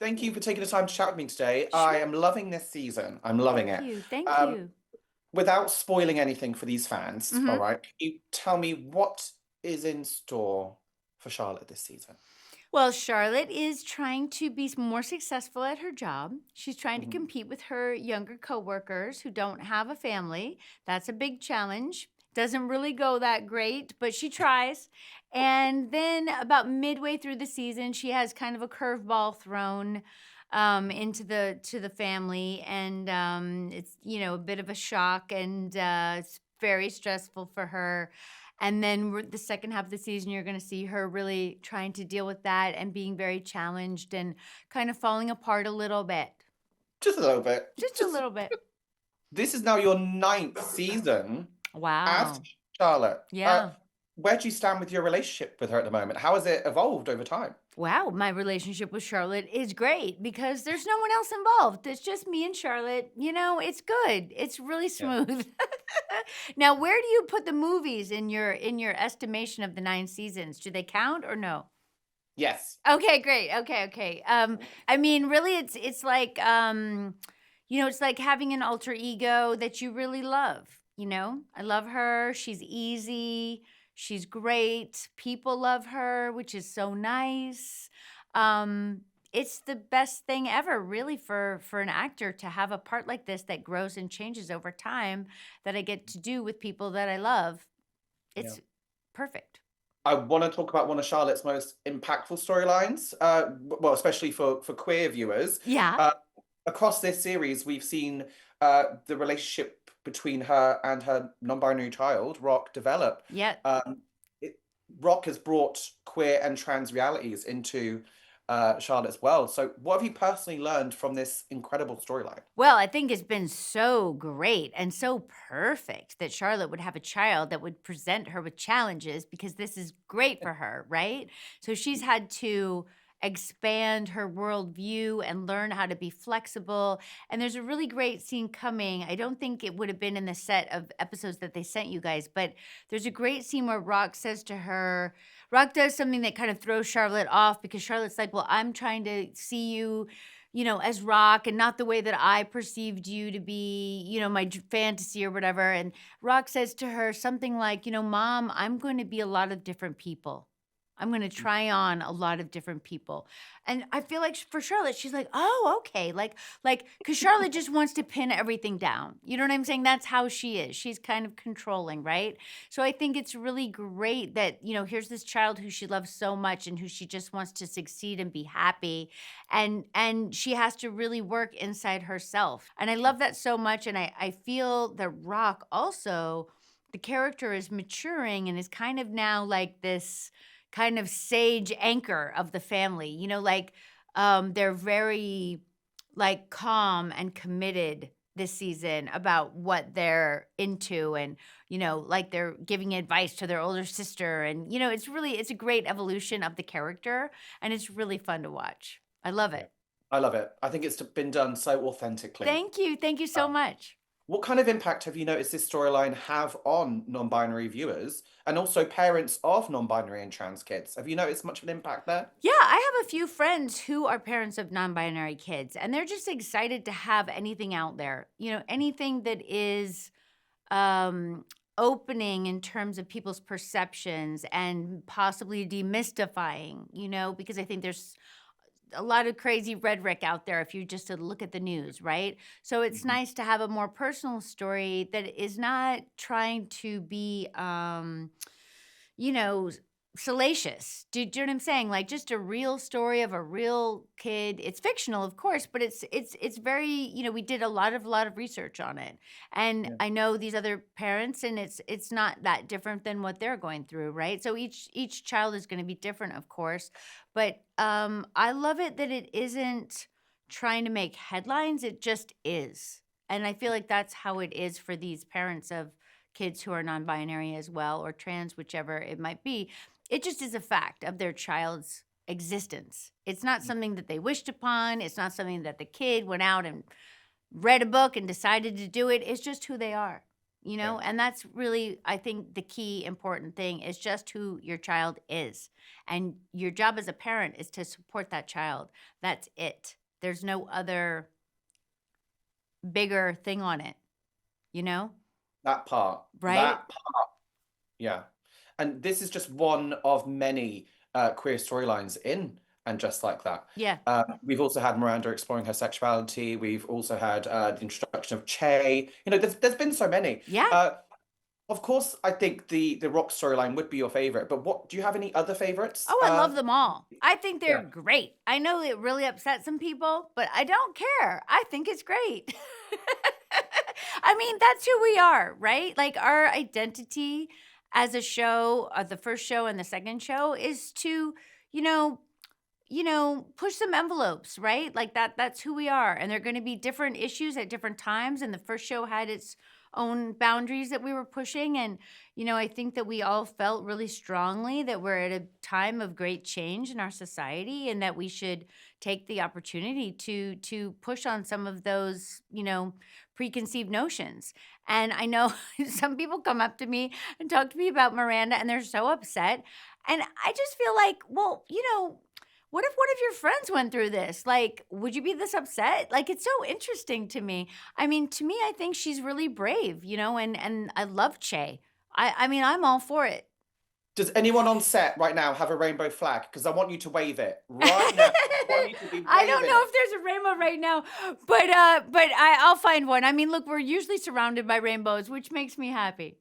Thank you for taking the time to chat with me today. I Sure. am loving this season. I'm loving Thank it. you. Thank Um, you. Without spoiling anything for these fans, all hmm right, can you tell me what is in store for Charlotte this season? Well, Charlotte is trying to be more successful at her job. She's trying to Mhm. compete with her younger coworkers who don't have a family. That's a big challenge. Doesn't really go that great, but she tries. And then about midway through the season, she has kind of a curveball thrown into the family, and it's a bit of a shock, and it's very stressful for her. And then the second half of the season, you're going to see her really trying to deal with that and being very challenged and kind of falling apart a little bit. Just a little bit. Just a Just little bit. this is now your ninth season as Wow. Charlotte. Yeah. Where do you stand with your relationship with her at the moment? How has it evolved over time? Wow. My relationship with Charlotte is great because there's no one else involved. It's just me and Charlotte. It's good. It's really Yeah. smooth. Now, where do you put the movies in your estimation of the 9 seasons? Do they count or no? Yes. Okay, great. Okay, okay. I mean, really, it's like, it's like having an alter ego that you really love. I love her. She's easy. She's great. People love her, which is so nice. It's the best thing ever, really, for an actor to have a part like this that grows and changes over time that I get to do with people that I love. Yeah. It's perfect. I want to talk about one of Charlotte's most impactful storylines, well, especially for queer viewers. Yeah. Uh, Across this series, we've seen the relationship between her and her non-binary child, Rock, develop. Yeah. Um, it, Rock has brought queer and trans realities into Charlotte's world. So, what have you personally learned from this incredible storyline? Well, I think it's been so great and so perfect that Charlotte would have a child that would present her with challenges because this is great for her, right? So she's had to expand her worldview and learn how to be flexible. And there's a really great scene coming. I don't think it would have been in the set of episodes that they sent you guys, but there's a great scene where Rock says to her, Rock does something that kind of throws Charlotte off because Charlotte's like, well, I'm trying to see you as Rock and not the way that I perceived you to be, my fantasy or whatever. And Rock says to her something like, Mom, I'm going to be a lot of different people. I'm going to try on a lot of different people. And I feel like for Charlotte, she's like, oh, okay. Cause Charlotte just wants to pin everything down. You know what I'm saying? That's how she is. She's kind of controlling, right? So I think it's really great that, here's this child who she loves so much and who she just wants to succeed and be happy, and she has to really work inside herself. And I love that so much, and I feel that Rock also, the character is maturing and is kind of now like this kind of sage anchor of the family. They're very like calm and committed this season about what they're into, and like they're giving advice to their older sister, and it's a great evolution of the character, and it's really fun to watch. I love Yeah. it. I love it. I think it's been done so authentically. Thank you. Thank you so much. What kind of impact have you noticed this storyline have on non-binary viewers and also parents of non-binary and trans kids? Have you noticed much of an impact there? Yeah, I have a few friends who are parents of non-binary kids, and they're just excited to have anything out there. Anything that is um opening in terms of people's perceptions and possibly demystifying, because I think there's a lot of crazy rhetoric out there if you just to look at the news, right? So it's Mhm. nice to have a more personal story that is not trying to be you know, salacious. Do you know what I'm saying? Like just a real story of a real kid. It's fictional, of course, but it's very, we did a lot of research on it. And Yeah. I know these other parents, and it's not that different than what they're going through, right? So each child is going to be different, of course. But I love it that it isn't trying to make headlines, it just is. And I feel like that's how it is for these parents of kids who are non-binary as well, or trans, whichever it might be. It just is a fact of their child's existence. It's not something that they wished upon. It's not something that the kid went out and read a book and decided to do it. It's just who they are. Yeah. and that's really, I think, the key important thing is just who your child is. And your job as a parent is to support that child. That's it. There's no other bigger thing on it, you know? That part. Right? That part. Yeah. And this is just one of many queer storylines in And Just Like That. Yeah. We've also had Miranda exploring her sexuality. We've also had the introduction of Che. There's been so many. Yeah. Of course, I think the Rock storyline would be your favorite, but what do you have any other favorites? Oh, I love them all. I think they're Yeah. great. I know it really upset some people, but I don't care. I think it's great. I mean, that's who we are, right? Like our identity as a show, the first show and the second show is to, you know, push some envelopes, right? Like that's who we are. And there are going to be different issues at different times. And the first show had its own boundaries that we were pushing. And, I think that we all felt really strongly that we're at a time of great change in our society and that we should take the opportunity to push on some of those, preconceived notions. And I know some people come up to me and talk to me about Miranda and they're so upset. And I just feel like, well, what if one of your friends went through this? Like, would you be this upset? Like, it's so interesting to me. I mean, to me, I think she's really brave, and I love Che. I mean, I'm all for it. Does anyone on set right now have a rainbow flag? Because I want you to wave it right now. I want you to be waving I don't know it. if there's a rainbow right now, but I'll find one. I mean, look, we're usually surrounded by rainbows, which makes me happy.